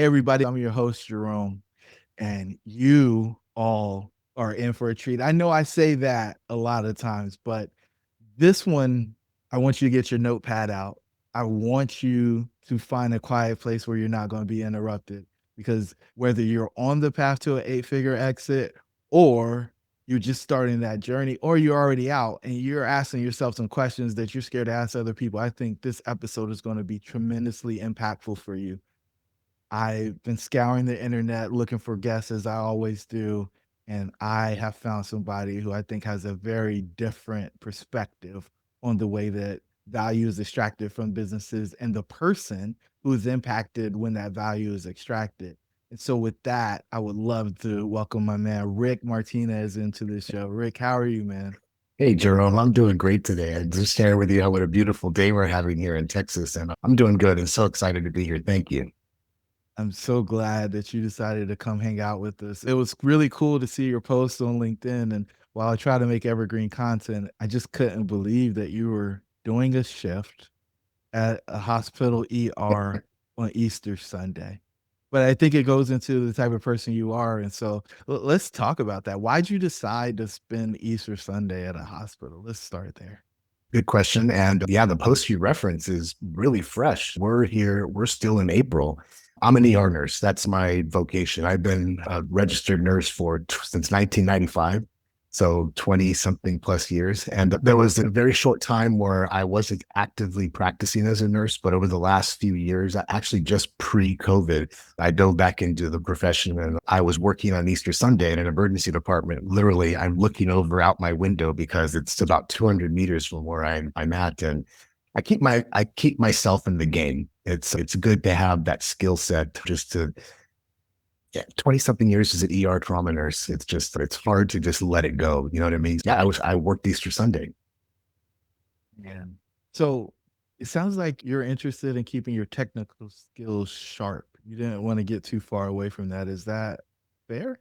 Hey, everybody, I'm your host, Jerome, and you all are in for a treat. I know I say that a lot of times, but this one, I want you to get your notepad out. I want you to find a quiet place where you're not going to be interrupted because whether you're on the path to an eight-figure exit or you're just starting that journey or you're already out and you're asking yourself some questions that you're scared to ask other people, I think this episode is going to be tremendously impactful for you. I've been scouring the internet looking for guests as I always do, and I have found somebody who I think has a very different perspective on the way that value is extracted from businesses and the person who is impacted when that value is extracted. And so with that, I would love to welcome my man Rick Martinez into the show. Rick, how are you, man? Hey, Jerome, I'm doing great today. I just share with you what a beautiful day we're having here in Texas, and I'm doing good and so excited to be here. Thank you. I'm so glad that you decided to come hang out with us. It was really cool to see your post on LinkedIn. And while I try to make evergreen content, I just couldn't believe that you were doing a shift at a hospital ER on Easter Sunday. But I think it goes into the type of person you are. And so let's talk about that. Why'd you decide to spend Easter Sunday at a hospital? Let's start there. Good question. And yeah, the post you reference is really fresh. We're here, we're still in April. I'm an ER nurse. That's my vocation. I've been a registered nurse since 1995. So 20 something plus years. And there was a very short time where I wasn't actively practicing as a nurse, but over the last few years, actually just pre-COVID, I dove back into the profession and I was working on Easter Sunday in an emergency department. Literally, I'm looking over out my window because it's about 200 meters from where I'm at. And I keep myself in the game. It's good to have that skill set just to 20 something years as an ER trauma nurse. It's hard to just let it go. You know what I mean? Yeah, I worked Easter Sunday. Yeah. So it sounds like you're interested in keeping your technical skills sharp. You didn't want to get too far away from that. Is that fair?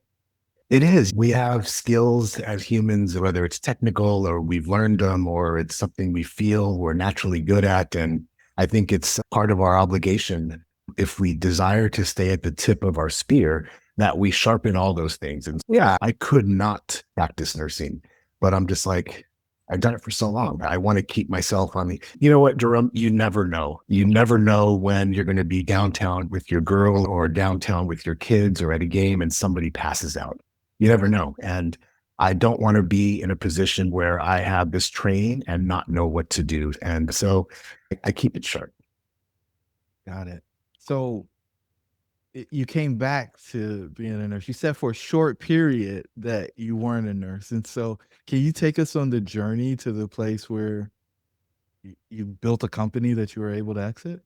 It is. We have skills as humans, whether it's technical or we've learned them or it's something we feel we're naturally good at. And I think it's part of our obligation if we desire to stay at the tip of our spear, that we sharpen all those things. And yeah, I could not practice nursing, but I'm just like, I've done it for so long. I want to keep myself on you know what, Jerome, you never know. You never know when you're going to be downtown with your girl or downtown with your kids or at a game and somebody passes out. You never know. And I don't want to be in a position where I have this training and not know what to do. And so I keep it sharp. Got it. So you came back to being a nurse. You said for a short period that you weren't a nurse. And so can you take us on the journey to the place where you built a company that you were able to exit?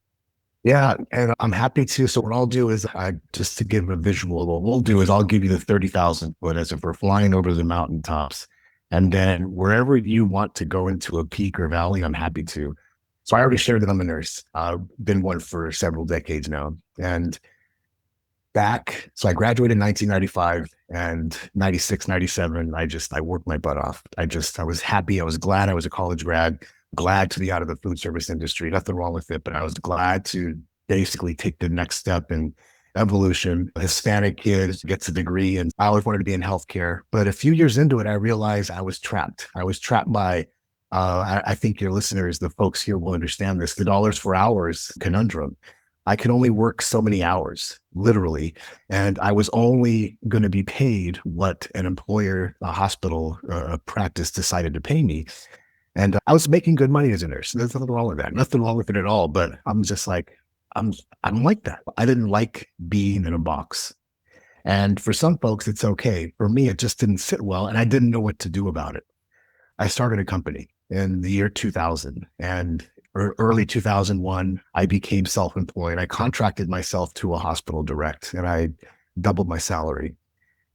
Yeah, and I'm happy to. So what I'll do is just to give a visual, what we'll do is I'll give you the 30,000 foot as if we're flying over the mountaintops. And then wherever you want to go into a peak or valley, I'm happy to. So I already shared that I'm a nurse. Been one for several decades now. And so I graduated in 1995 and 96, 97. I worked my butt off. I was happy. I was glad I was a college grad, glad to be out of the food service industry. Nothing wrong with it, but I was glad to basically take the next step in evolution. A Hispanic kid gets a degree and I always wanted to be in healthcare. But a few years into it, I realized I was trapped. I was trapped by, I think your listeners, the folks here will understand this, the dollars for hours conundrum. I could only work so many hours, literally. And I was only going to be paid what an employer, a hospital, a practice decided to pay me. And I was making good money as a nurse. There's nothing wrong with that. Nothing wrong with it at all. But I'm just like, I don't like that. I didn't like being in a box. And for some folks, it's okay. For me, it just didn't sit well. And I didn't know what to do about it. I started a company in the year 2000 and early 2001, I became self-employed. I contracted myself to a hospital direct and I doubled my salary.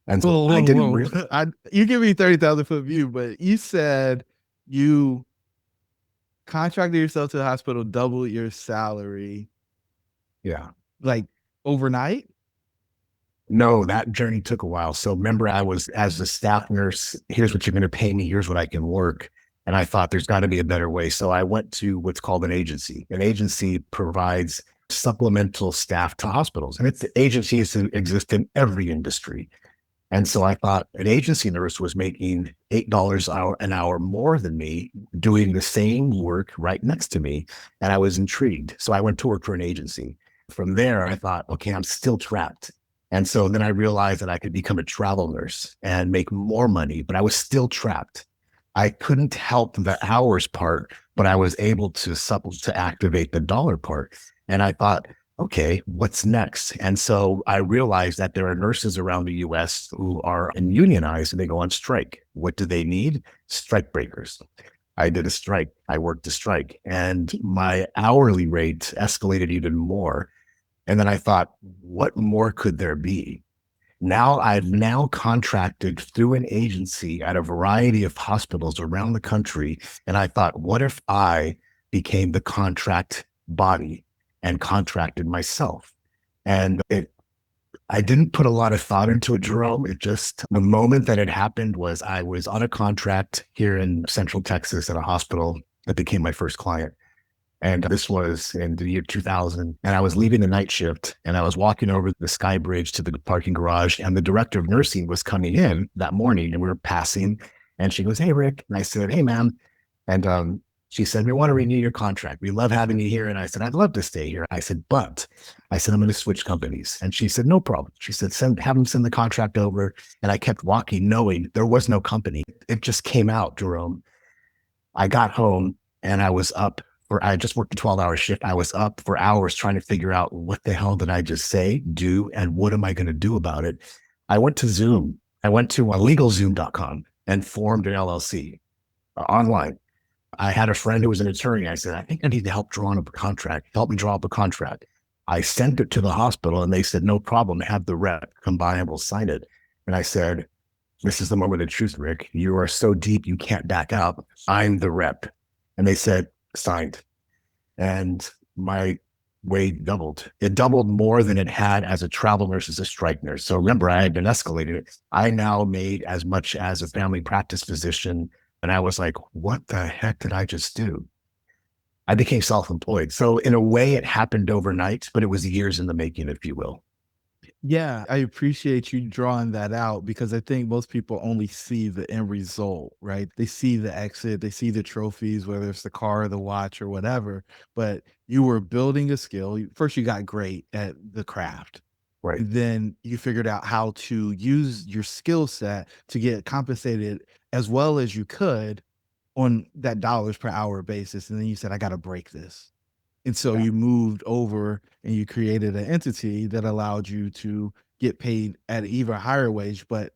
And so Whoa, I whoa, didn't whoa. really, You give me 30,000 foot view, but you said you contracted yourself to the hospital, doubled your salary yeah. like overnight. No, that journey took a while. So remember, I was as a staff nurse, here's what you're going to pay me, here's what I can work. And I thought there's got to be a better way. So I went to what's called an agency. An agency provides supplemental staff to hospitals. And it's agencies that exist in every industry. And so I thought an agency nurse was making $8 an hour more than me, doing the same work right next to me. And I was intrigued. So I went to work for an agency. From there, I thought, okay, I'm still trapped. And so then I realized that I could become a travel nurse and make more money, but I was still trapped. I couldn't help the hours part, but I was able to activate the dollar part. And I thought, okay, what's next? And so I realized that there are nurses around the US who are unionized and they go on strike. What do they need? Strike breakers. I did a strike. I worked a strike and my hourly rate escalated even more. And then I thought, what more could there be? Now I've now contracted through an agency at a variety of hospitals around the country. And I thought, what if I became the contract body and contracted myself? And I didn't put a lot of thought into it, Jerome. It just, the moment that it happened was I was on a contract here in Central Texas at a hospital that became my first client. And this was in the year 2000. And I was leaving the night shift and I was walking over the Sky Bridge to the parking garage. And the director of nursing was coming in that morning and we were passing. And she goes, "Hey, Rick." And I said, "Hey, ma'am." And she said, "We want to renew your contract. We love having you here." And I said, "I'd love to stay here." I said, I said, "I'm going to switch companies." And she said, "No problem." She said, have them send the contract over. And I kept walking, knowing there was no company. It just came out, Jerome. I got home and I was up. I just worked a 12-hour shift. I was up for hours trying to figure out what the hell did I just say, do, and what am I going to do about it? I went to Zoom. I went to legalzoom.com and formed an LLC online. I had a friend who was an attorney. I said, "I think I need to help draw up a contract. Help me draw up a contract." I sent it to the hospital and they said, "No problem. Have the rep come by and we'll sign it." And I said, "This is the moment of truth, Rick. You are so deep, you can't back up. I'm the rep." And they said, "Signed." And my wage doubled. It doubled more than it had as a travel nurse, as a strike nurse. So remember, I had been escalated. I now made as much as a family practice physician. And I was like, what the heck did I just do? I became self-employed. So in a way, it happened overnight, but it was years in the making, if you will. Yeah, I appreciate you drawing that out because I think most people only see the end result, right? They see the exit, they see the trophies, whether it's the car or the watch or whatever. But you were building a skill. First, you got great at the craft. Right. And then you figured out how to use your skill set to get compensated as well as you could on that dollars per hour basis. And then you said, I got to break this. And so Yeah. you moved over and you created an entity that allowed you to get paid at an even higher wage, but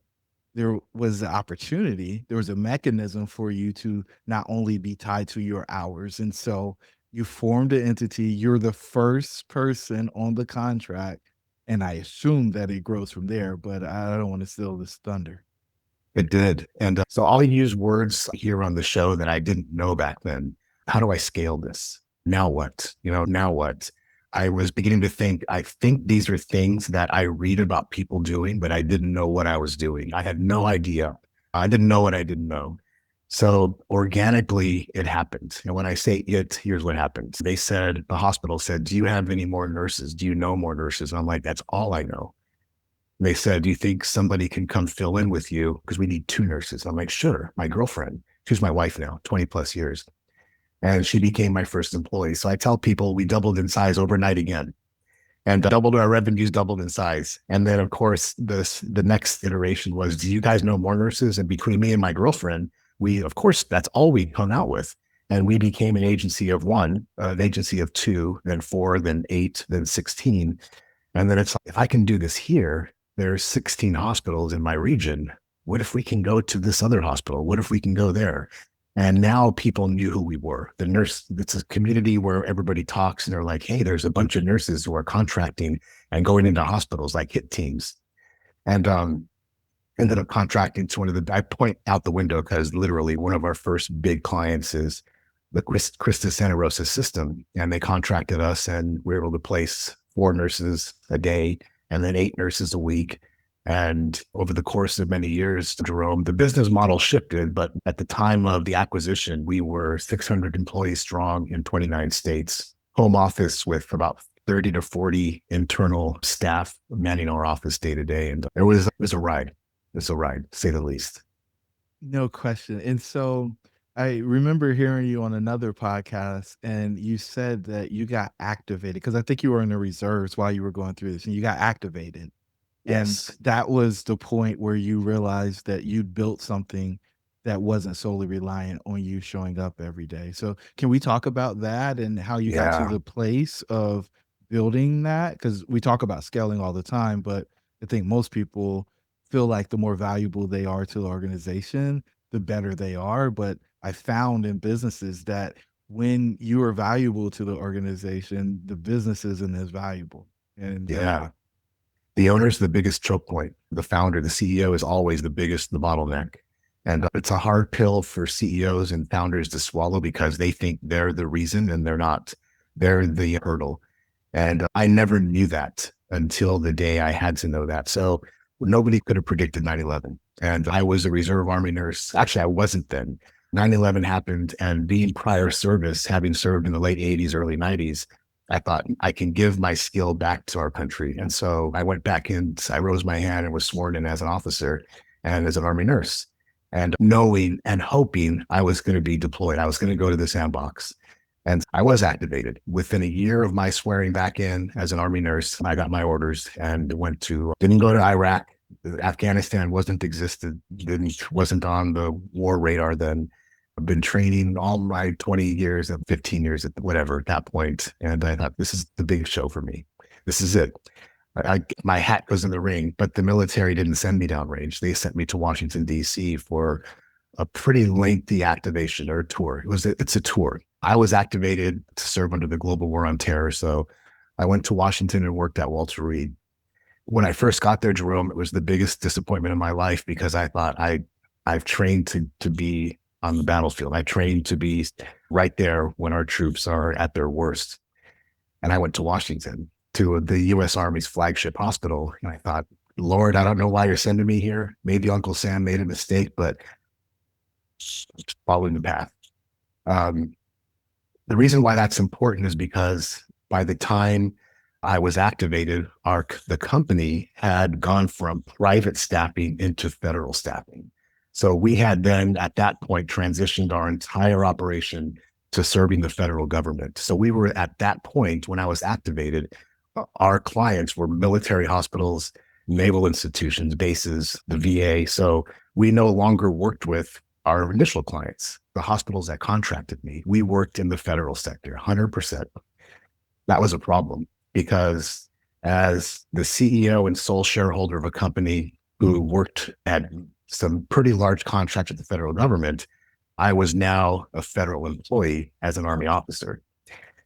there was the opportunity, there was a mechanism for you to not only be tied to your hours. And so you formed an entity, you're the first person on the contract, and I assume that it grows from there, but I don't want to steal this thunder. It did. And so I'll use words here on the show that I didn't know back then. How do I scale this? Now what? Now what? I was beginning to think, I think these are things that I read about people doing, but I didn't know what I was doing. I had no idea. I didn't know what I didn't know. So organically, it happened. And when I say it, here's what happened. The hospital said, "Do you have any more nurses? Do you know more nurses?" And I'm like, "That's all I know." They said, "Do you think somebody can come fill in with you? Because we need two nurses." I'm like, "Sure." My girlfriend, she's my wife now, 20 plus years. And she became my first employee. So I tell people we doubled in size overnight again and doubled our revenues, doubled in size. And then, of course, the next iteration was, "Do you guys know more nurses?" And between me and my girlfriend, of course, that's all we hung out with. And we became an agency of one, an agency of two, then four, then eight, then 16. And then it's like, if I can do this here, there's 16 hospitals in my region. What if we can go to this other hospital? What if we can go there? And now people knew who we were. It's a community where everybody talks and they're like, "Hey, there's a bunch of nurses who are contracting and going into hospitals like hit teams." And ended up contracting to I point out the window because literally one of our first big clients is the Christus Santa Rosa system. And they contracted us and we were able to place 4 nurses a day and then 8 nurses a week. And over the course of many years, Jerome, the business model shifted, but at the time of the acquisition, we were 600 employees strong in 29 states, home office with about 30 to 40 internal staff manning our office day to day. And it was a ride. It's a ride, to say the least. No question. And so I remember hearing you on another podcast, and you said that you got activated because I think you were in the reserves while you were going through this, and you got activated. And Yes. that was the point where you realized that you'd built something that wasn't solely reliant on you showing up every day. So, can we talk about that and how you got to Yeah. the place of building that? Because we talk about scaling all the time, but I think most people feel like the more valuable they are to the organization, the better they are. But I found in businesses that when you are valuable to the organization, the business isn't as valuable. And Yeah. The owner's the biggest choke point. The founder, the CEO is always the bottleneck. And it's a hard pill for CEOs and founders to swallow because they think they're the reason and they're not. They're the hurdle. And I never knew that until the day I had to know that. So nobody could have predicted 9/11. And I was a reserve Army nurse. Actually, I wasn't then. 9/11 happened, and being prior service, having served in the late 80s, early 90s, I thought I can give my skill back to our country. And so I went back in, I rose my hand and was sworn in as an officer and as an Army nurse. And knowing and hoping I was going to be deployed, I was going to go to the sandbox. And I was activated. Within a year of my swearing back in as an Army nurse, I got my orders and didn't go to Iraq. Afghanistan wasn't on the war radar then. I've been training all my 20 years, 15 years, whatever, at that point. And I thought, this is the big show for me. This is it. My hat goes in the ring, but the military didn't send me downrange. They sent me to Washington, D.C. for a pretty lengthy activation or tour. It's a tour. I was activated to serve under the global war on terror. So I went to Washington and worked at Walter Reed. When I first got there, Jerome, it was the biggest disappointment in my life because I thought I've trained to be on the battlefield. I trained to be right there when our troops are at their worst. And I went to Washington to the U.S. Army's flagship hospital. And I thought, Lord, I don't know why you're sending me here. Maybe Uncle Sam made a mistake, but following the path. Um, the reason why that's important is because by the time I was activated, the company had gone from private staffing into federal staffing. So we had then at that point transitioned our entire operation to serving the federal government. So we were at that point when I was activated, our clients were military hospitals, naval institutions, bases, the VA. So we no longer worked with our initial clients, the hospitals that contracted me. We worked in the federal sector, 100%. That was a problem because as the CEO and sole shareholder of a company who worked at some pretty large contracts with the federal government, I was now a federal employee as an Army officer.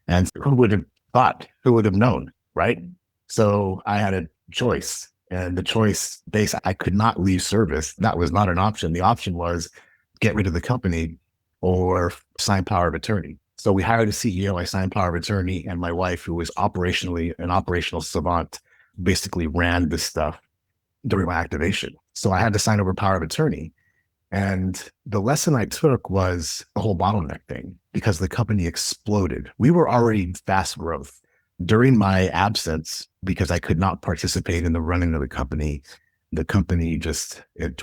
And who would have thought, who would have known, right? So I had a choice. And the choice I could not leave service. That was not an option. The option was get rid of the company or sign power of attorney. So we hired a CEO, I signed power of attorney, and my wife, who was operationally an operational savant, basically ran this stuff during my activation. So I had to sign over power of attorney. And the lesson I took was the whole bottleneck thing because the company exploded. We were already fast growth. During my absence, because I could not participate in the running of the company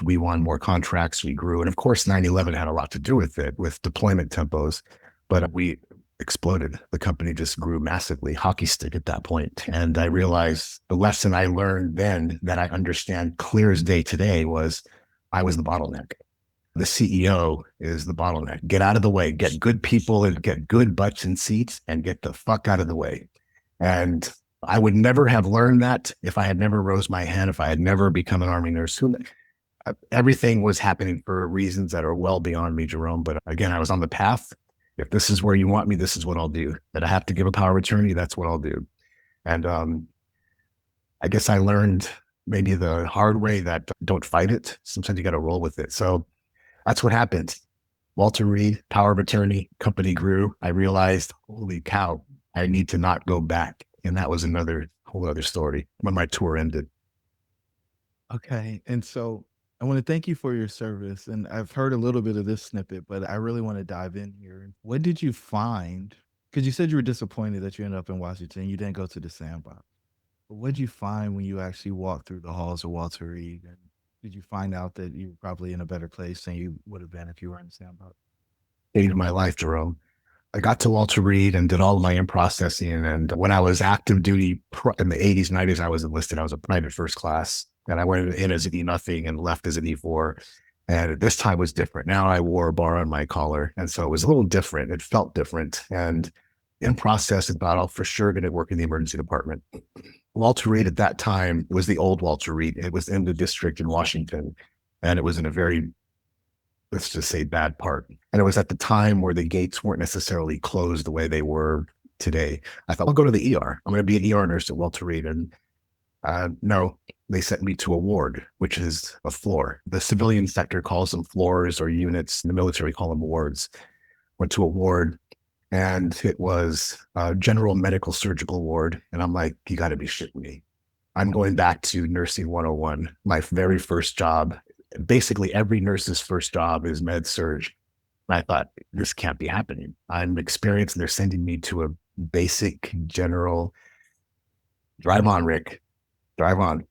we won more contracts, we grew. And of course, 9/11 had a lot to do with it, with deployment tempos, but we exploded. The company just grew massively, hockey stick at that point. And I realized the lesson I learned then that I understand clear as day today was I was the bottleneck. The CEO is the bottleneck. Get out of the way, get good people and get good butts and seats and get the fuck out of the way. And I would never have learned that if I had never rose my hand, if I had never become an Army nurse. Everything was happening for reasons that are well beyond me, Jerome. But again, I was on the path. If this is where you want me, this is what I'll do. That I have to give a power of attorney, that's what I'll do. And I guess I learned maybe the hard way that don't fight it. Sometimes you got to roll with it. So that's what happened. Walter Reed, power of attorney, company grew. I realized, holy cow, I need to not go back. And that was another whole other story when my tour ended. Okay. And so I want to thank you for your service. And I've heard a little bit of this snippet, but I really want to dive in here. What did you find because you said you were disappointed that you ended up in Washington. You didn't go to the sandbox. But what did you find when you actually walked through the halls of Walter Reed? And did you find out that you were probably in a better place than you would have been if you were in the sandbox? Changed my life, Jerome. I got to Walter Reed and did all of my in processing. And when I was active duty in the 80s, 90s, I was enlisted. I was a private first class. And I went in as an E nothing and left as an E4. And this time was different. Now I wore a bar on my collar. And so it was a little different. It felt different. And in process, I thought, I'll for sure going to work in the emergency department. Walter Reed at that time was the old Walter Reed. It was in the district in Washington. And it was in a very, let's just say, bad part. And it was at the time where the gates weren't necessarily closed the way they were today. I thought, I'll go to the ER. I'm going to be an ER nurse at Walter Reed. And no, they sent me to a ward, which is a floor. The civilian sector calls them floors or units. The military call them wards. Went to a ward, and it was a general medical surgical ward. And I'm like, you got to be shitting me. I'm going back to nursing 101, my very first job. Basically, every nurse's first job is med surge. And I thought, this can't be happening. I'm experienced, and they're sending me to a basic general, drive on, Rick, drive on.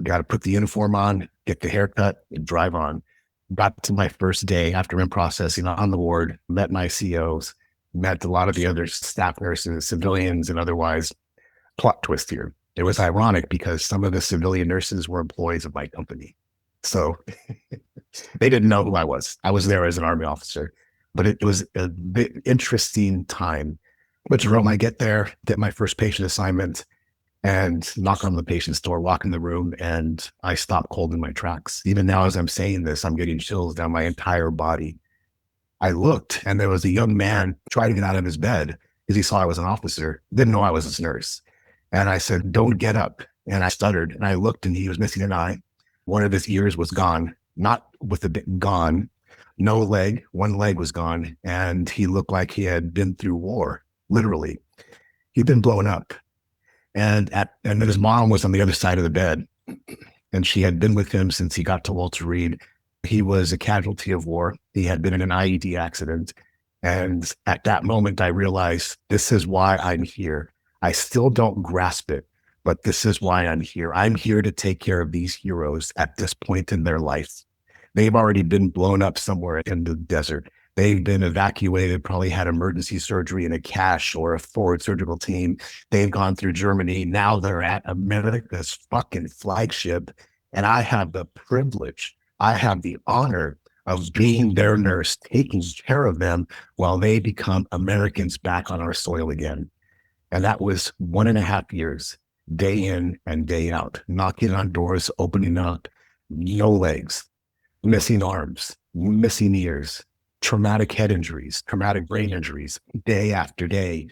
Got to put the uniform on, get the haircut, and drive on. Got to my first day after in processing on the ward, met my COs, met a lot of the other staff nurses, civilians, and otherwise. Plot twist here. It was ironic because some of the civilian nurses were employees of my company. So they didn't know who I was. I was there as an Army officer, but it was a bit interesting time. But Jerome, I get there, get my first patient assignment, and knock on the patient's door, walk in the room, and I stop cold in my tracks. Even now, as I'm saying this, I'm getting chills down my entire body. I looked, and there was a young man trying to get out of his bed because he saw I was an officer, didn't know I was his nurse. And I said, don't get up. And I stuttered, and I looked, and he was missing an eye. One of his ears was gone, not with a bit gone, no leg, one leg was gone. And he looked like he had been through war, literally. He'd been blown up. And his mom was on the other side of the bed, and she had been with him since he got to Walter Reed. He was a casualty of war. He had been in an IED accident. And at that moment, I realized this is why I'm here. I still don't grasp it, but this is why I'm here. I'm here to take care of these heroes at this point in their life. They've already been blown up somewhere in the desert. They've been evacuated, probably had emergency surgery in a cache or a forward surgical team. They've gone through Germany. Now they're at America's fucking flagship. And I have the privilege, I have the honor of being their nurse, taking care of them while they become Americans back on our soil again. And that was 1.5 years, day in and day out, knocking on doors, opening up, no legs, missing arms, missing ears, traumatic head injuries, traumatic brain injuries, day after day.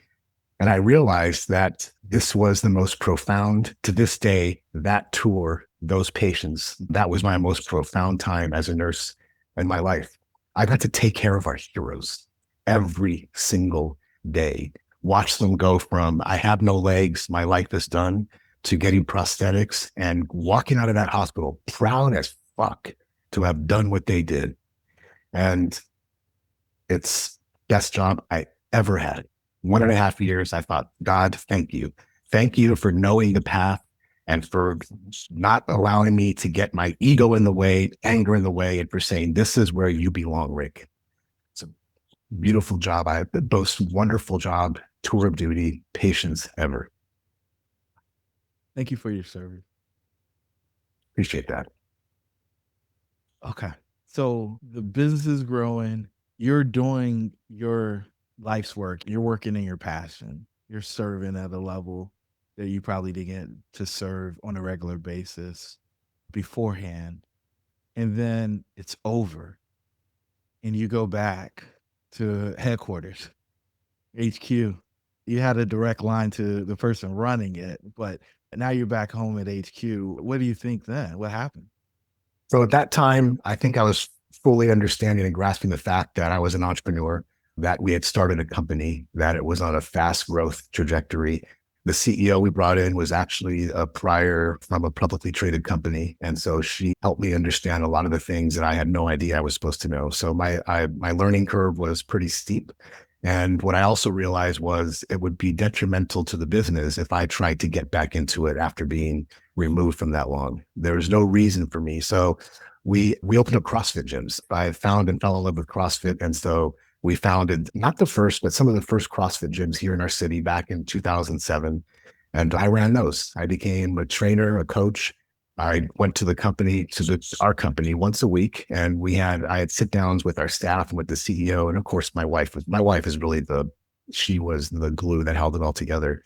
And I realized that this was the most profound, to this day, that tour, those patients, that was my most profound time as a nurse in my life. I got to take care of our heroes every single day. Watch them go from, I have no legs, my life is done, to getting prosthetics and walking out of that hospital proud as fuck to have done what they did. And it's best job I ever had. 1.5 years, I thought, God, thank you. Thank you for knowing the path and for not allowing me to get my ego in the way, anger in the way, and for saying, this is where you belong, Rick. It's a beautiful job. I had the most wonderful job, tour of duty, patience ever. Thank you for your service. Appreciate that. Okay. So the business is growing. You're doing your life's work. You're working in your passion. You're serving at a level that you probably didn't get to serve on a regular basis beforehand. And then it's over. And you go back to headquarters, HQ. You had a direct line to the person running it, but now you're back home at HQ. What do you think then? What happened? So at that time, I think I was fully understanding and grasping the fact that I was an entrepreneur, that we had started a company, that it was on a fast growth trajectory. The CEO we brought in was actually a prior from a publicly traded company. And so she helped me understand a lot of the things that I had no idea I was supposed to know. So my learning curve was pretty steep. And what I also realized was it would be detrimental to the business if I tried to get back into it after being removed from that long. There was no reason for me. So we opened up CrossFit gyms. I found and fell in love with CrossFit. And so we founded not the first, but some of the first CrossFit gyms here in our city back in 2007. And I ran those. I became a trainer, a coach. I went to the company, our company once a week, and I had sit downs with our staff and with the CEO. And of course, my wife is really she was the glue that held it all together.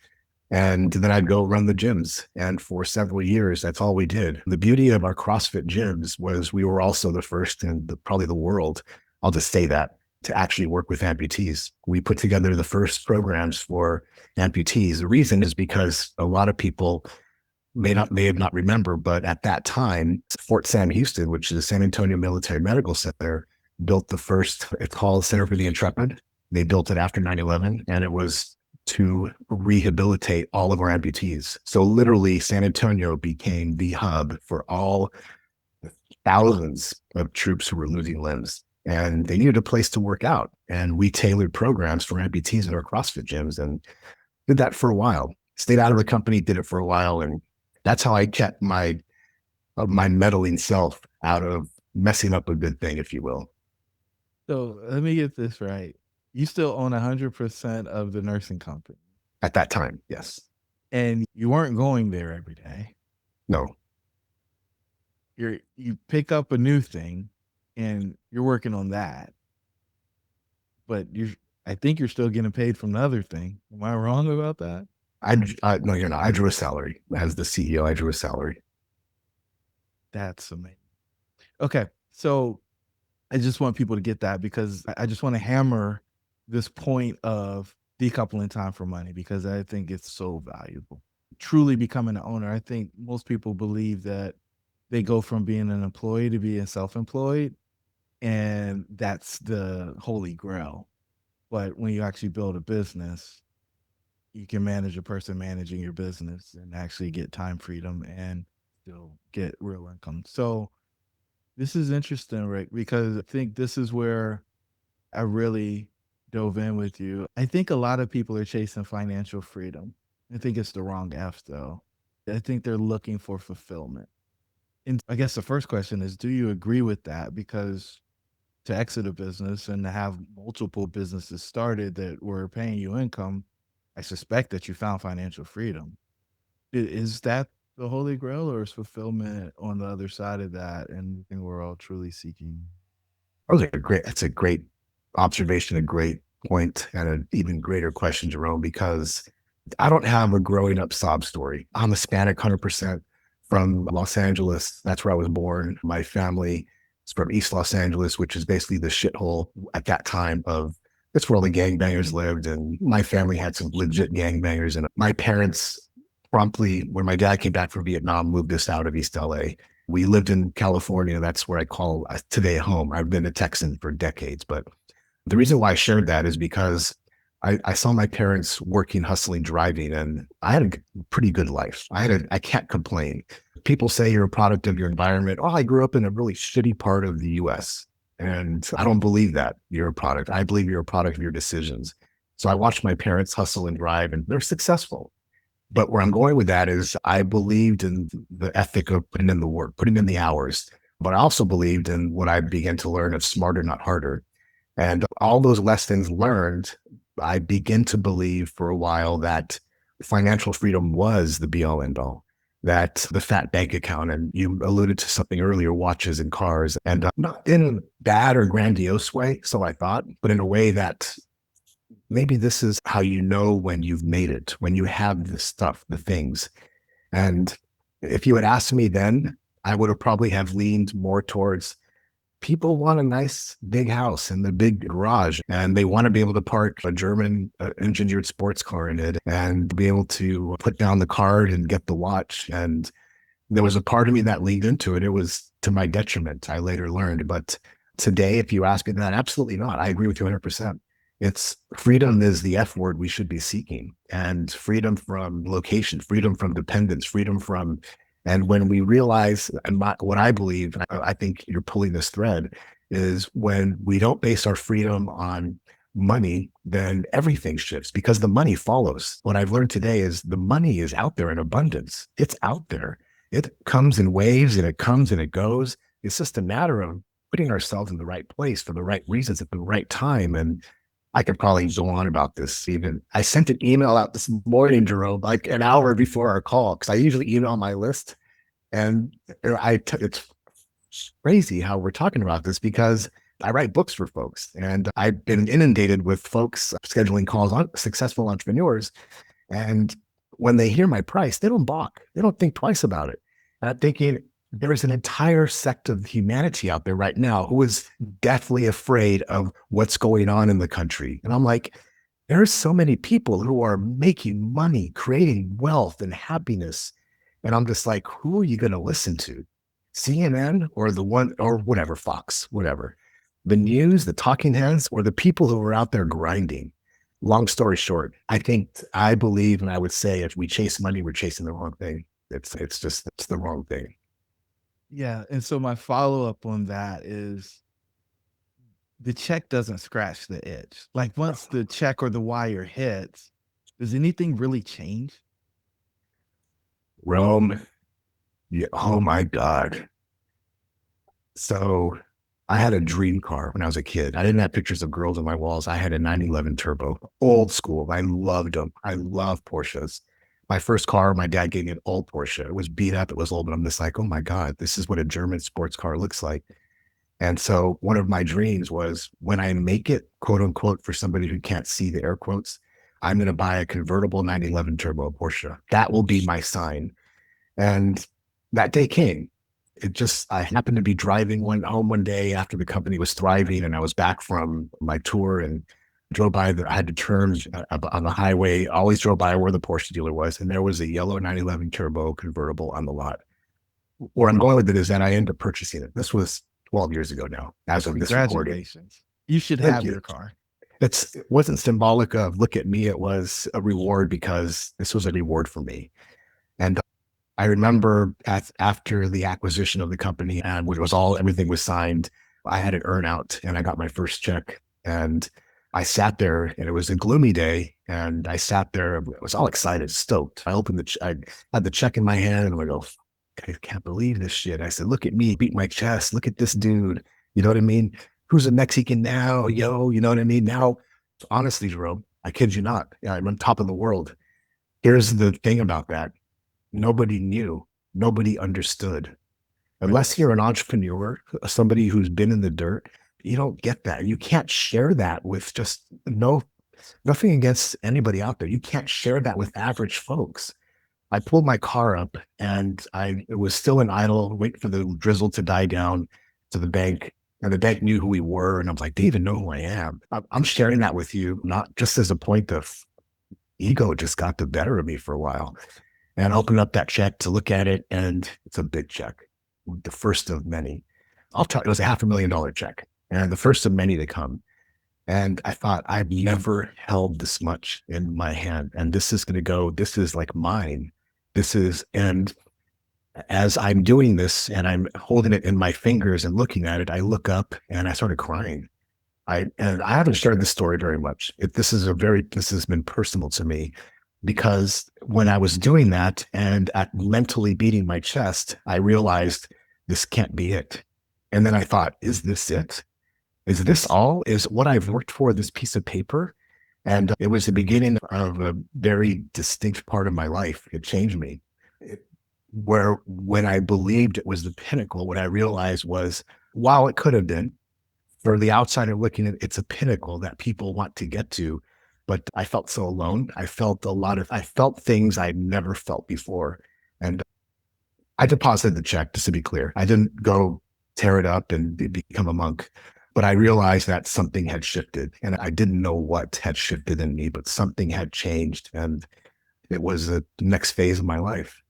And then I'd go run the gyms. And for several years, that's all we did. The beauty of our CrossFit gyms was we were also the first in probably the world, I'll just say that, to actually work with amputees. We put together the first programs for amputees. The reason is because a lot of people may have not remember, but at that time, Fort Sam Houston, which is the San Antonio Military Medical Center, built the first, it's called Center for the Intrepid. They built it after 9/11, and it was to rehabilitate all of our amputees. So literally, San Antonio became the hub for all thousands of troops who were losing limbs. And they needed a place to work out. And we tailored programs for amputees in our CrossFit gyms and did that for a while. Stayed out of the company, did it for a while. And that's how I kept my meddling self out of messing up a good thing, if you will. So let me get this right. You still own 100% of the nursing company, At that time, yes. and you weren't going there every day. No, You pick up a new thing, and you're working on that, but I think you're still getting paid from the other thing. Am I wrong about that? no, you're not. I drew a salary as the CEO. I drew a salary. That's amazing. Okay, so I just want people to get that because I just want to hammer this point of decoupling time from money because I think it's so valuable. Truly becoming an owner, I think most people believe that they go from being an employee to being self-employed, and that's the holy grail. But when you actually build a business, you can manage a person managing your business and actually get time freedom and still get real income. So this is interesting, Rick, because I think this is where I really dove in with you. I think a lot of people are chasing financial freedom. I think it's the wrong F, though. I think they're looking for fulfillment. And I guess the first question is, do you agree with that? Because to exit a business and to have multiple businesses started that were paying you income, I suspect that you found financial freedom. Is that the holy grail, or is fulfillment on the other side of that and the thing we're all truly seeking? That's a great observation, a great point, and an even greater question, Jerome, because I don't have a growing up sob story. I'm Hispanic 100% from Los Angeles. That's where I was born. My family is from East Los Angeles, which is basically the shithole at that time of that's where all the gangbangers lived. And my family had some legit gangbangers. And my parents promptly, when my dad came back from Vietnam, moved us out of East LA. We lived in California. That's where I call today home. I've been a Texan for decades. But the reason why I shared that is because I saw my parents working, hustling, driving, and I had a pretty good life. I can't complain. People say you're a product of your environment. Oh, I grew up in a really shitty part of the US. And I don't believe that you're a product. I believe you're a product of your decisions. So I watched my parents hustle and drive, and they're successful. But where I'm going with that is I believed in the ethic of putting in the work, putting in the hours. But I also believed in what I began to learn of smarter, not harder. And all those lessons learned, I begin to believe for a while that financial freedom was the be all end all, that the fat bank account, and you alluded to something earlier, watches and cars, and not in a bad or grandiose way, so I thought, but in a way that maybe this is how you know when you've made it, when you have the stuff, the things. And if you had asked me then, I would have probably have leaned more towards people want a nice big house and the big garage, and they want to be able to park a German engineered sports car in it and be able to put down the card and get the watch. And there was a part of me that leaned into it. It was to my detriment, I later learned. But today, if you ask me that, absolutely not. I agree with you 100%. It's freedom is the F word we should be seeking, and freedom from location, freedom from dependence, freedom from, and when we realize, and what I believe, and I think you're pulling this thread, is when we don't base our freedom on money, then everything shifts because the money follows. What I've learned today is the money is out there in abundance. It's out there. It comes in waves and it comes and it goes. It's just a matter of putting ourselves in the right place for the right reasons at the right time. And I could probably go on about this. Even I sent an email out this morning, Jerome, like an hour before our call, because I usually email my list. And it's crazy how we're talking about this because I write books for folks and I've been inundated with folks scheduling calls on successful entrepreneurs. And when they hear my price, they don't balk. They don't think twice about it. And I'm thinking there is an entire sect of humanity out there right now who is deathly afraid of what's going on in the country. And I'm like, there are so many people who are making money, creating wealth and happiness. And I'm just like, who are you going to listen to? CNN or the one or whatever, Fox, whatever. The news, the talking heads, or the people who are out there grinding. Long story short, I believe, and I would say if we chase money, we're chasing the wrong thing. It's the wrong thing. Yeah, and so my follow-up on that is the check doesn't scratch the itch. Like, once the check or the wire hits, does anything really change? Rome, yeah, oh my God. So I had a dream car when I was a kid. I didn't have pictures of girls on my walls. I had a 911 Turbo, old school. I loved them. I love Porsches. My first car, my dad gave me an old Porsche. It was beat up. It was old, but I'm just like, oh my God, this is what a German sports car looks like. And so one of my dreams was when I make it, quote unquote, for somebody who can't see the air quotes, I'm going to buy a convertible 911 Turbo Porsche. That will be my sign. And that day came. I happened to be driving home one day after the company was thriving and I was back from my tour and drove by I had to turn on the highway, always drove by where the Porsche dealer was. And there was a yellow 911 Turbo convertible on the lot. Where I'm going with it is that I ended up purchasing it. This was 12 years ago now, as of this recording. Congratulations. You should Thank have you. your car. It wasn't symbolic of look at me. It was a reward because this was a reward for me. And I remember after the acquisition of the company, and which was everything was signed, I had an earn out and I got my first check. And I sat there and it was a gloomy day. And I sat there, I was all excited, stoked. I had the check in my hand and I go, I can't believe this shit. I said, look at me, beat my chest. Look at this dude. You know what I mean? Who's a Mexican now? Yo, you know what I mean? Now, honestly, Jerome, I kid you not. Yeah, I'm on top of the world. Here's the thing about that. Nobody knew, nobody understood. Unless you're an entrepreneur, somebody who's been in the dirt, you don't get that. You can't share that with nothing against anybody out there. You can't share that with average folks. I pulled my car up and it was still in idle, waiting for the drizzle to die down to the bank. And the bank knew who we were. And I was like, they even know who I am. I'm sharing that with you, not just as a point of ego just got the better of me for a while. And I opened up that check to look at it, and it's a big check, the first of many. It was a $500,000 check, and the first of many to come. And I thought, I've never held this much in my hand, and this is like mine. And as I'm doing this and I'm holding it in my fingers and looking at it, I look up and I started crying. And I haven't shared this story very much. This has been personal to me because when I was doing that and at mentally beating my chest, I realized this can't be it. And then I thought, is this it? Is this all? Is what I've worked for this piece of paper? And it was the beginning of a very distinct part of my life. It changed me. Where when I believed it was the pinnacle, what I realized was, wow, it could have been. For the outsider looking at it, it's a pinnacle that people want to get to. But I felt so alone. I felt things I'd never felt before. And I deposited the check, just to be clear. I didn't go tear it up and become a monk, but I realized that something had shifted and I didn't know what had shifted in me, but something had changed. And it was the next phase of my life.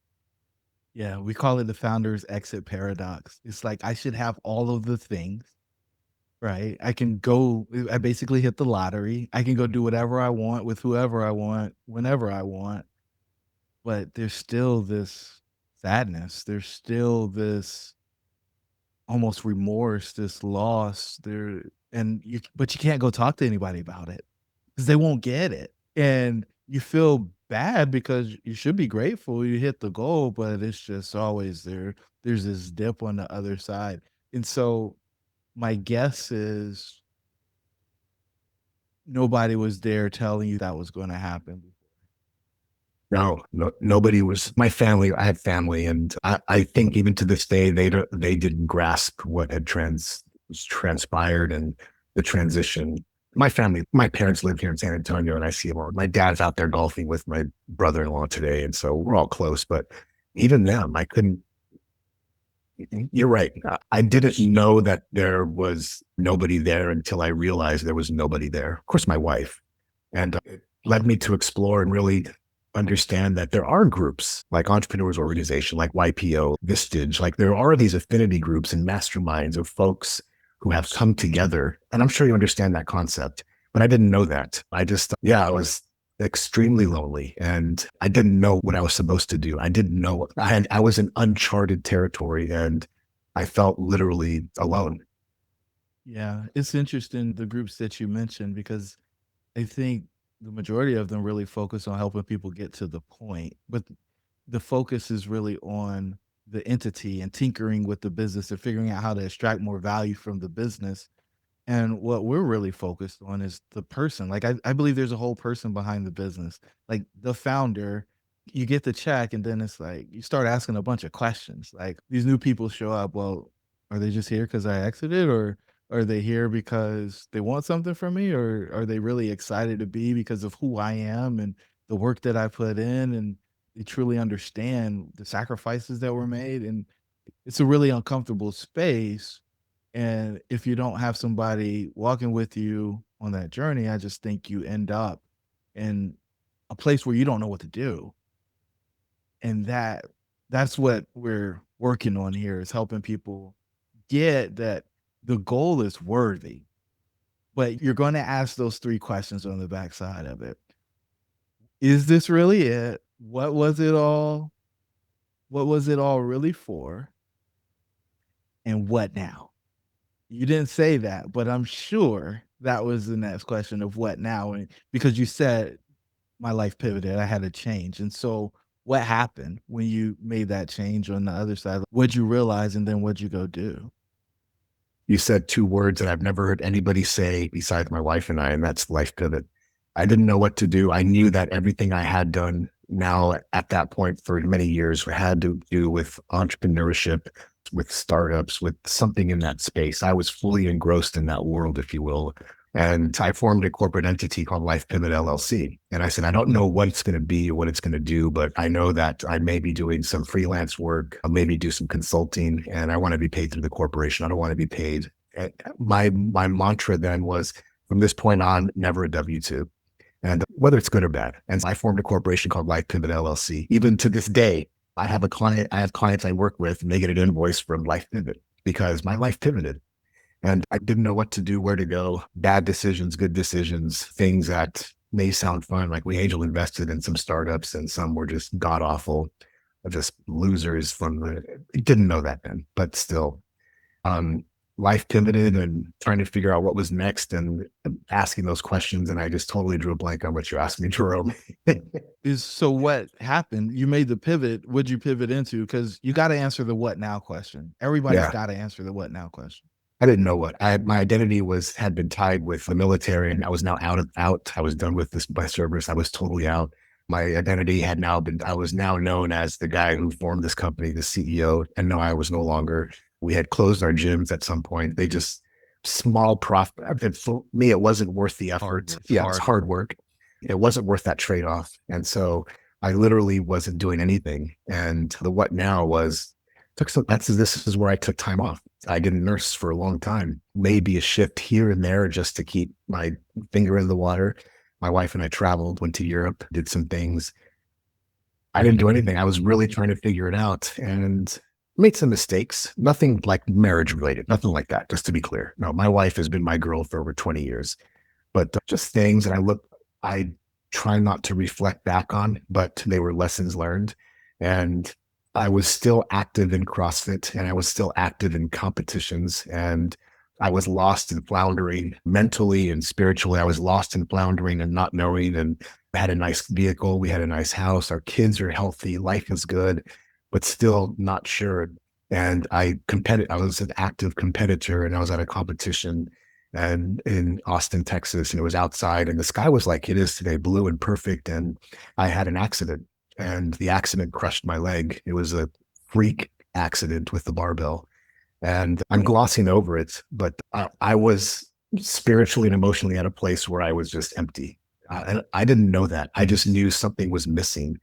Yeah, we call it the founder's exit paradox. It's like I should have all of the things, right? I basically hit the lottery. I can go do whatever I want with whoever I want, whenever I want. But there's still this sadness. There's still this almost remorse, this loss there, and but you can't go talk to anybody about it because they won't get it. And you feel bad because you should be grateful you hit the goal, but it's just always there's this dip on the other side. And so my guess is nobody was there telling you that was going to happen. No, no, nobody was. My family, I had family, and I think even to this day, they didn't grasp what had transpired and the transition. My family, my parents live here in San Antonio, and I see them all. My dad's out there golfing with my brother-in-law today, and so we're all close. But even them, I couldn't. You're right. I didn't know that there was nobody there until I realized there was nobody there. Of course, my wife, and it led me to explore and really understand that there are groups like Entrepreneurs Organization, like YPO, Vistage, like there are these affinity groups and masterminds of folks who have come together. And I'm sure you understand that concept, but I didn't know that. I just, yeah, I was extremely lonely and I didn't know what I was supposed to do. I didn't know I was in uncharted territory and I felt literally alone. Yeah, it's interesting the groups that you mentioned because I think the majority of them really focus on helping people get to the point, but the focus is really on the entity and tinkering with the business and figuring out how to extract more value from the business. And what we're really focused on is the person. Like I believe there's a whole person behind the business. Like the founder, you get the check and then it's like you start asking a bunch of questions. Like these new people show up. Well, are they just here because I exited or are they here because they want something from me or are they really excited to be because of who I am and the work that I put in and they truly understand the sacrifices that were made and it's a really uncomfortable space and if you don't have somebody walking with you on that journey, I just think you end up in a place where you don't know what to do. And that's what we're working on here is helping people get that the goal is worthy. But you're going to ask those three questions on the backside of it. Is this really it? What was it all? What was it all really for? And what now? You didn't say that, but I'm sure that was the next question of what now? And because you said my life pivoted, I had to change. And so what happened when you made that change on the other side? What'd you realize and then what'd you go do? You said two words that I've never heard anybody say besides my wife and I, and that's life pivot. I didn't know what to do. I knew that everything I had done now at that point for many years had to do with entrepreneurship, with startups, with something in that space. I was fully engrossed in that world, if you will. And I formed a corporate entity called Life Pivot LLC. And I said, I don't know what it's going to be or what it's going to do, but I know that I may be doing some freelance work, I'll maybe do some consulting, and I want to be paid through the corporation. I don't want to be paid. And my mantra then was from this point on, never a W-2. And whether it's good or bad. And I formed a corporation called Life Pivot LLC. Even to this day, I have clients I work with, and they get an invoice from Life Pivot because my life pivoted. And I didn't know what to do, where to go, bad decisions, good decisions, things that may sound fun. Like we angel invested in some startups and some were just god awful, just losers from the, didn't know that then, but still, um, life pivoted and trying to figure out what was next and asking those questions. And I just totally drew a blank on what you asked me, Jerome. Is so what happened? You made the pivot. What'd you pivot into? Because you got to answer the what now question. Everybody's Yeah. got to answer the what now question. I didn't know what my identity had been tied with the military and I was now out. I was done with my service. I was totally out. My identity I was now known as the guy who formed this company, the CEO. And no, I was no longer. We had closed our gyms at some point. They just small profit. For me, it wasn't worth the effort. Yeah, it's hard work. It wasn't worth that trade-off. And so I literally wasn't doing anything. And the what now was this is where I took time off. I didn't nurse for a long time, maybe a shift here and there just to keep my finger in the water. My wife and I traveled, went to Europe, did some things. I didn't do anything. I was really trying to figure it out and made some mistakes, nothing like marriage related, nothing like that, just to be clear. No, my wife has been my girl for over 20 years, but just things that I try not to reflect back on, but they were lessons learned. And I was still active in CrossFit and I was still active in competitions, and I was lost and floundering mentally and spiritually. I was lost and floundering and not knowing. And I had a nice vehicle. We had a nice house. Our kids are healthy. Life is good, but still not sure. And I was an active competitor, and I was at a competition and in Austin, Texas, and it was outside, and the sky was like it is today, blue and perfect. And I had an accident, and the accident crushed my leg. It was a freak accident with the barbell. And I'm glossing over it, but I was spiritually and emotionally at a place where I was just empty. And I didn't know that. I just knew something was missing.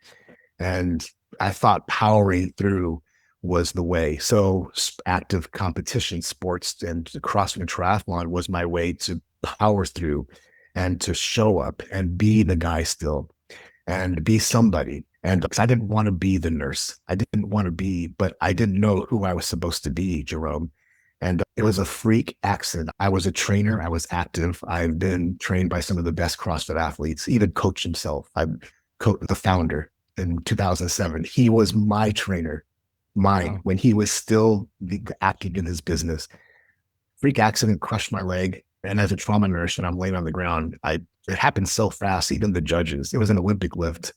And I thought powering through was the way. So active competition sports and CrossFit and triathlon was my way to power through and to show up and be the guy still and be somebody. And because I didn't want to be the nurse, I didn't want to be, but I didn't know who I was supposed to be, Jerome. And it was a freak accident. I was a trainer. I was active. I've been trained by some of the best CrossFit athletes, even Coach himself. I'm the founder in 2007. He was my trainer, mine, Wow. when he was still acting in his business. Freak accident crushed my leg. And as a trauma nurse, and I'm laying on the ground, it happened so fast. Even the judges, it was an Olympic lift.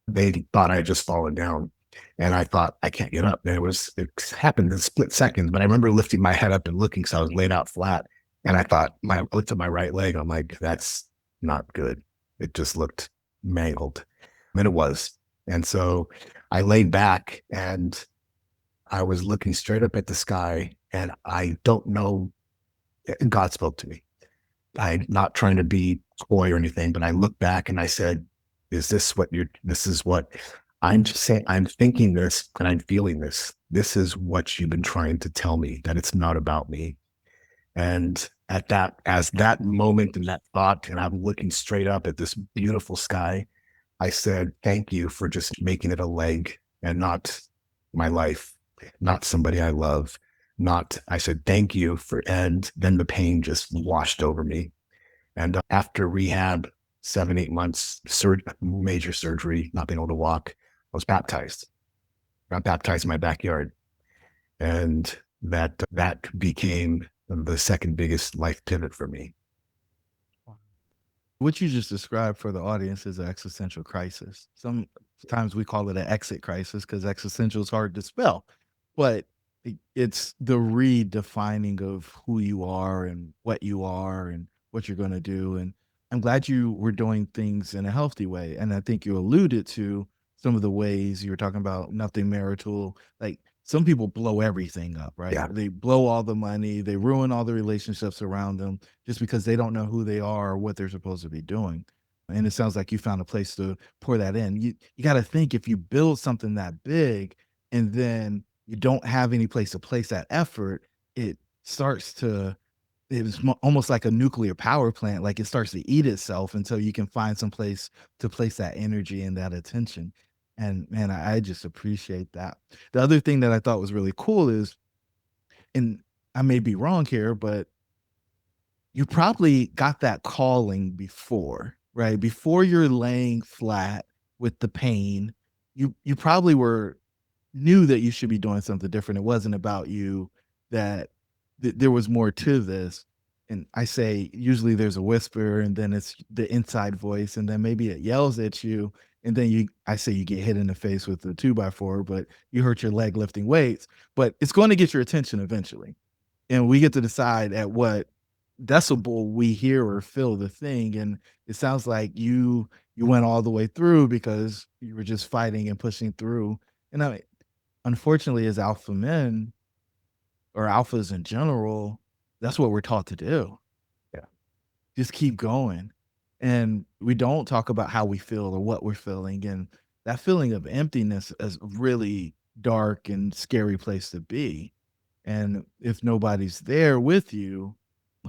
They thought I had just fallen down, and I thought I can't get up. And it happened in split seconds. But I remember lifting my head up and looking, so I was laid out flat, and I looked at my right leg. I'm like, that's not good. It just looked mangled, and it was. And so I laid back, and I was looking straight up at the sky, and I don't know. God spoke to me. I'm not trying to be coy or anything, but I looked back and I said, this is what I'm just saying. I'm thinking this and I'm feeling this. This is what you've been trying to tell me, that it's not about me. And as that moment and that thought, and I'm looking straight up at this beautiful sky, I said, thank you for just making it a leg and not my life, not somebody I love. I said, thank you and then the pain just washed over me. And after rehab, 7, 8 months, major surgery, not being able to walk, I was baptized. I got baptized in my backyard. And that became the second biggest life pivot for me. What you just described for the audience is an existential crisis. Sometimes we call it an exit crisis because existential is hard to spell, but it's the redefining of who you are and what you're going to do. And I'm glad you were doing things in a healthy way. And I think you alluded to some of the ways you were talking about nothing marital. Like some people blow everything up, right? Yeah. They blow all the money, they ruin all the relationships around them just because they don't know who they are or what they're supposed to be doing. And it sounds like you found a place to pour that in. You got to think if you build something that big and then you don't have any place to place that effort, it starts to almost like a nuclear power plant. Like it starts to eat itself until you can find some place to place that energy and that attention. And man, I just appreciate that. The other thing that I thought was really cool is, and I may be wrong here, but you probably got that calling before, right? Before you're laying flat with the pain, you probably knew that you should be doing something different. It wasn't about you, that there was more to this. And I say usually there's a whisper and then it's the inside voice and then maybe it yells at you and then I say you get hit in the face with a 2x4, but you hurt your leg lifting weights, but it's going to get your attention eventually. And we get to decide at what decibel we hear or feel the thing. And it sounds like you went all the way through because you were just fighting and pushing through. And unfortunately, as alpha men or alphas in general, that's what we're taught to do. Yeah. Just keep going. And we don't talk about how we feel or what we're feeling. And that feeling of emptiness is a really dark and scary place to be. And if nobody's there with you,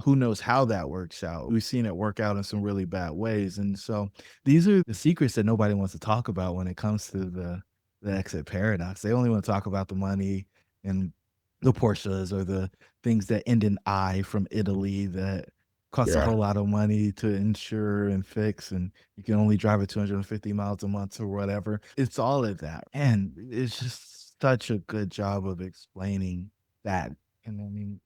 who knows how that works out? We've seen it work out in some really bad ways. And so these are the secrets that nobody wants to talk about when it comes to the exit paradox. They only want to talk about the money and the Porsches or the things that end in I from Italy that cost a Yeah. whole lot of money to insure and fix, and you can only drive it 250 miles a month or whatever. It's all of that. And it's just such a good job of explaining that. And I mean,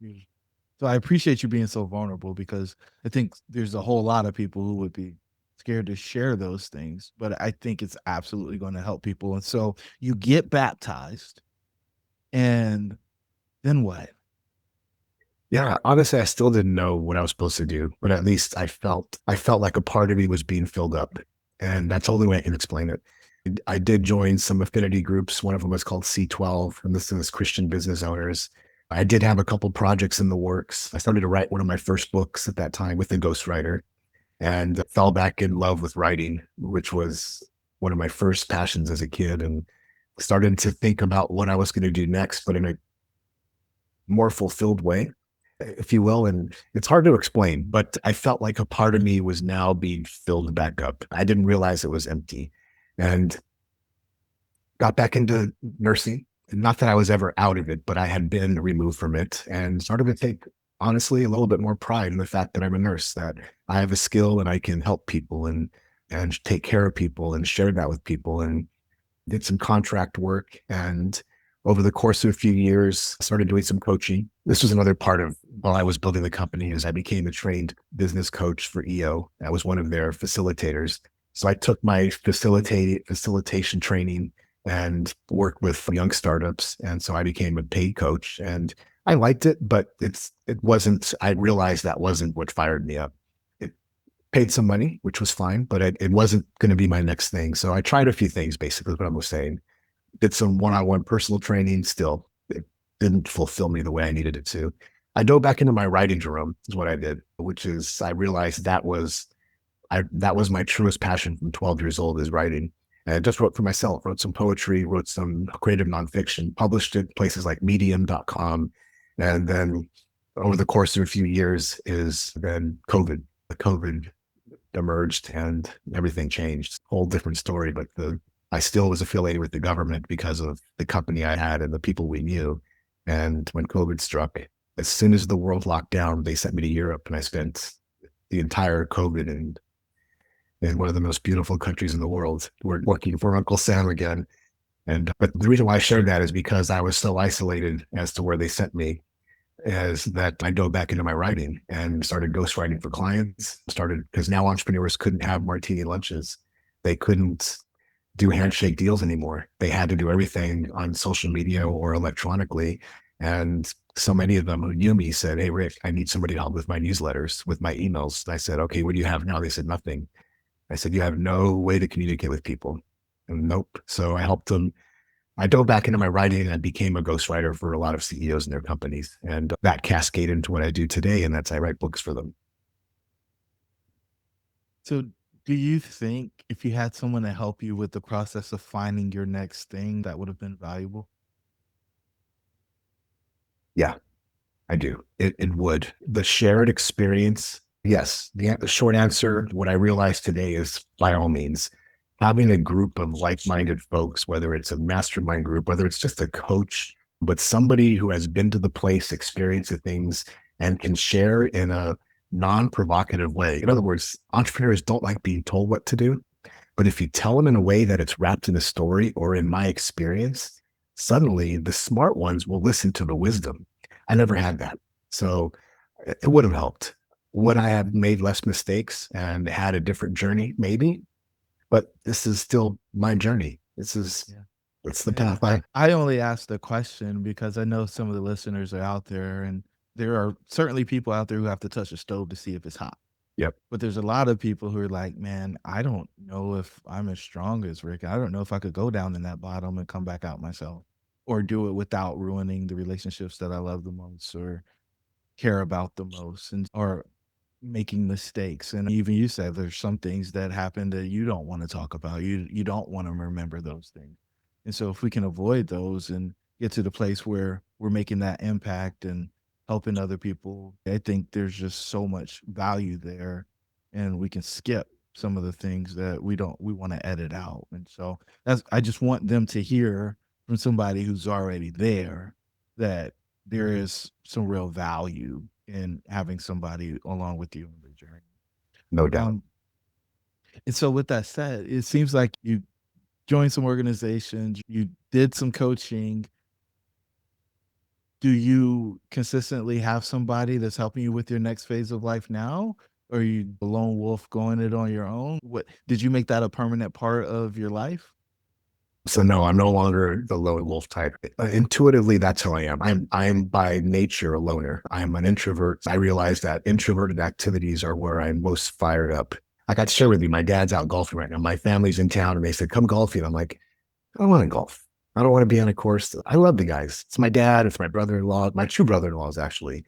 so I appreciate you being so vulnerable because I think there's a whole lot of people who would be scared to share those things, but I think it's absolutely going to help people. And so you get baptized, and then what? Yeah, honestly, I still didn't know what I was supposed to do, but at least I felt like a part of me was being filled up. And that's the only way I can explain it. I did join some affinity groups. One of them was called C12, and this is Christian Business Owners. I did have a couple projects in the works. I started to write one of my first books at that time with a ghostwriter and fell back in love with writing, which was one of my first passions as a kid, and started to think about what I was going to do next, but in a more fulfilled way, if you will. And it's hard to explain, but I felt like a part of me was now being filled back up. I didn't realize it was empty, and got back into nursing. Not that I was ever out of it, but I had been removed from it and started to take, honestly, a little bit more pride in the fact that I'm a nurse, that I have a skill and I can help people and take care of people and share that with people. And did some contract work, and over the course of a few years, I started doing some coaching. This was another part of while I was building the company is I became a trained business coach for EO. I was one of their facilitators. So I took my facilitation training and worked with young startups. And so I became a paid coach, and I liked it, but it wasn't, I realized that wasn't what fired me up. It paid some money, which was fine, but it wasn't going to be my next thing. So I tried a few things, basically, what I was saying. Did some one-on-one personal training. Still, it didn't fulfill me the way I needed it to. I dove back into my writing, Jerome, is what I did, which is I realized that was my truest passion from 12 years old is writing. And I just wrote for myself, wrote some poetry, wrote some creative nonfiction, published it places like medium.com. And then over the course of a few years is then COVID emerged and everything changed. Whole different story, but I still was affiliated with the government because of the company I had and the people we knew. And when COVID struck, as soon as the world locked down, they sent me to Europe, and I spent the entire COVID in one of the most beautiful countries in the world. We're working for Uncle Sam again. And but the reason why I shared that is because I was so isolated as to where they sent me, is that I dove back into my writing and started ghostwriting for clients. Started because now entrepreneurs couldn't have martini lunches. They couldn't do handshake deals anymore. They had to do everything on social media or electronically. And so many of them who knew me said, "Hey, Rick, I need somebody to help with my newsletters, with my emails." And I said, "Okay, what do you have now?" They said, "Nothing." I said, "You have no way to communicate with people." And nope. So I helped them. I dove back into my writing and became a ghostwriter for a lot of CEOs and their companies. And that cascaded into what I do today. And that's I write books for them. So do you think if you had someone to help you with the process of finding your next thing, that would have been valuable? Yeah, I do. It would. The shared experience, yes. The short answer, what I realize today is by all means, having a group of like-minded folks, whether it's a mastermind group, whether it's just a coach, but somebody who has been to the place, experienced the things, and can share in a non-provocative way. In other words, entrepreneurs don't like being told what to do. But if you tell them in a way that it's wrapped in a story or in my experience, suddenly the smart ones will listen to the wisdom. I never had that. So it would have helped. Would I have made less mistakes and had a different journey? Maybe. But this is still my journey. Yeah. It's the Yeah. path I, I only asked the question because I know some of the listeners are out there, and there are certainly people out there who have to touch a stove to see if it's hot. yep. But there's a lot of people who are like, "Man, I don't know if I'm as strong as Rick. I don't know if I could go down in that bottom and come back out myself, or do it without ruining the relationships that I love the most or care about the most, and or making mistakes." And even you said there's some things that happen that you don't want to talk about. You don't want to remember those things. And so if we can avoid those and get to the place where we're making that impact and helping other people, I think there's just so much value there, and we can skip some of the things that we want to edit out. And so that's I just want them to hear from somebody who's already there that there is some real value in having somebody along with you on the journey. No doubt. Um, and so with that said, it seems like you joined some organizations, you did some coaching. Do you consistently have somebody that's helping you with your next phase of life now? Or are you a lone wolf going it on your own? What did you make that a permanent part of your life? So no, I'm no longer the lone wolf type. Intuitively, that's who I am. I'm by nature a loner. I'm an introvert. I realize that introverted activities are where I'm most fired up. I got to share with you, my dad's out golfing right now. My family's in town and they said, come golfing. I'm like, I don't want to golf. I don't want to be on a course. I love the guys. It's my dad. It's my brother-in-law, my two brother-in-laws actually.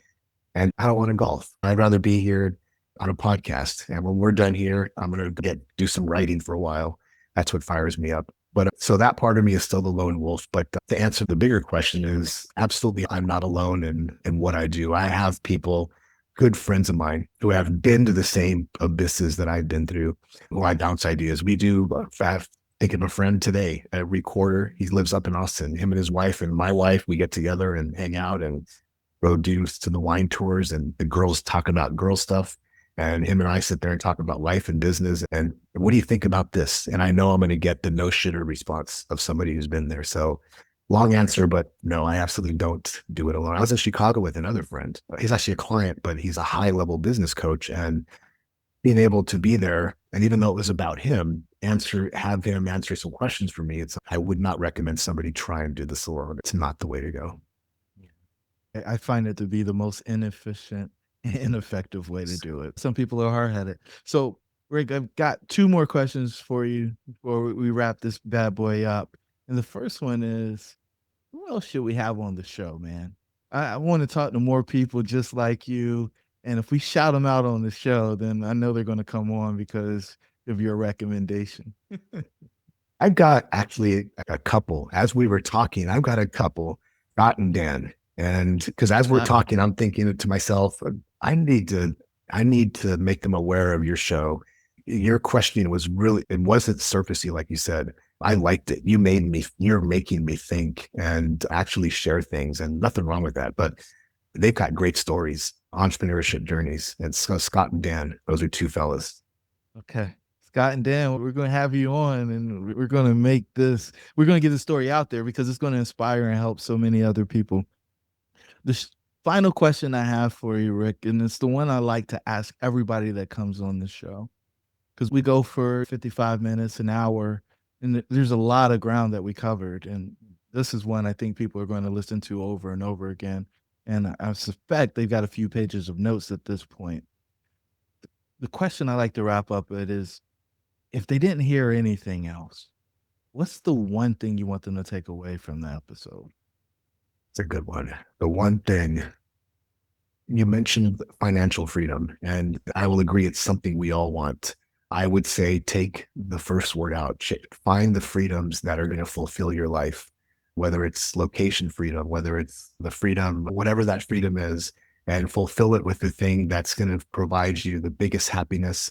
And I don't want to golf. I'd rather be here on a podcast. And when we're done here, I'm going to do some writing for a while. That's what fires me up. But so that part of me is still the lone wolf. But to answer the bigger question is absolutely, I'm not alone in what I do. I have people, good friends of mine who have been to the same abysses that I've been through, who I bounce ideas. We do, think of a friend today, a recorder. He lives up in Austin. Him and his wife and my wife, we get together and hang out and road dues to the wine tours, and the girls talk about girl stuff. And him and I sit there and talk about life and business. And what do you think about this? And I know I'm going to get the no shitter response of somebody who's been there. So long answer, but no, I absolutely don't do it alone. I was in Chicago with another friend. He's actually a client, but he's a high level business coach. And being able to be there, and even though it was about him, have him answer some questions for me, I would not recommend somebody try and do this alone. It's not the way to go. I find it to be the most inefficient and ineffective way to do it. Some people are hard headed. So, Rick, I've got two more questions for you before we wrap this bad boy up. And the first one is, who else should we have on the show, man? I want to talk to more people just like you. And if we shout them out on the show, then I know they're going to come on because of your recommendation. I've got actually a couple. As we were talking, I've got a couple, Scott and Dan. And because as we're Not talking, I'm thinking to myself, I need to, I need to make them aware of your show. Your questioning was really, it wasn't surfacey, like you said. I liked it. You're making me think and actually share things, and nothing wrong with that. But they've got great stories, entrepreneurship journeys. And so Scott and Dan, those are two fellas. okay. Scott and Dan, we're going to have you on and we're going to we're going to get the story out there because it's going to inspire and help so many other people. The final question I have for you, Rick, and it's the one I like to ask everybody that comes on the show because we go for 55 minutes, an hour, and there's a lot of ground that we covered. And this is one I think people are going to listen to over and over again. And I suspect they've got a few pages of notes at this point. The question I like to wrap up it is if they didn't hear anything else, what's the one thing you want them to take away from the episode? It's a good one. The one thing you mentioned, financial freedom, and I will agree it's something we all want. I would say take the first word out, find the freedoms that are going to fulfill your life, whether it's location freedom, whether it's the freedom, whatever that freedom is, and fulfill it with the thing that's going to provide you the biggest happiness,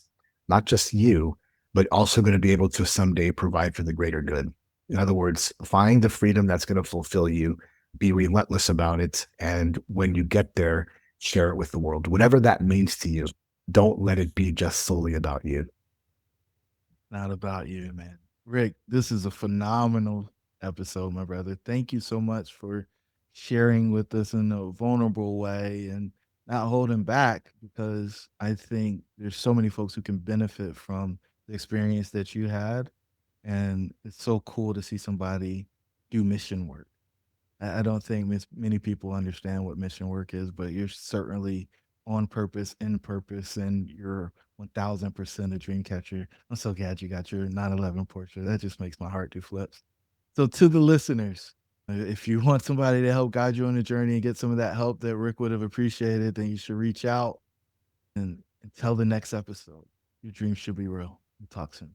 not just you, but also going to be able to someday provide for the greater good. In other words, find the freedom that's going to fulfill you, be relentless about it. And when you get there, share it with the world, whatever that means to you. Don't let it be just solely about you. Not about you, man. Rick, this is a phenomenal episode, my brother. Thank you so much for sharing with us in a vulnerable way and not holding back because I think there's so many folks who can benefit from the experience that you had. And it's so cool to see somebody do mission work. I don't think many people understand what mission work is, but you're certainly on purpose, in purpose, and you're 1000% a dream catcher. I'm so glad you got your 9/11 portrait. That just makes my heart do flips. So, to the listeners, if you want somebody to help guide you on the journey and get some of that help that Rick would have appreciated, then you should reach out and until the next episode. Your dreams should be real. We'll talk soon.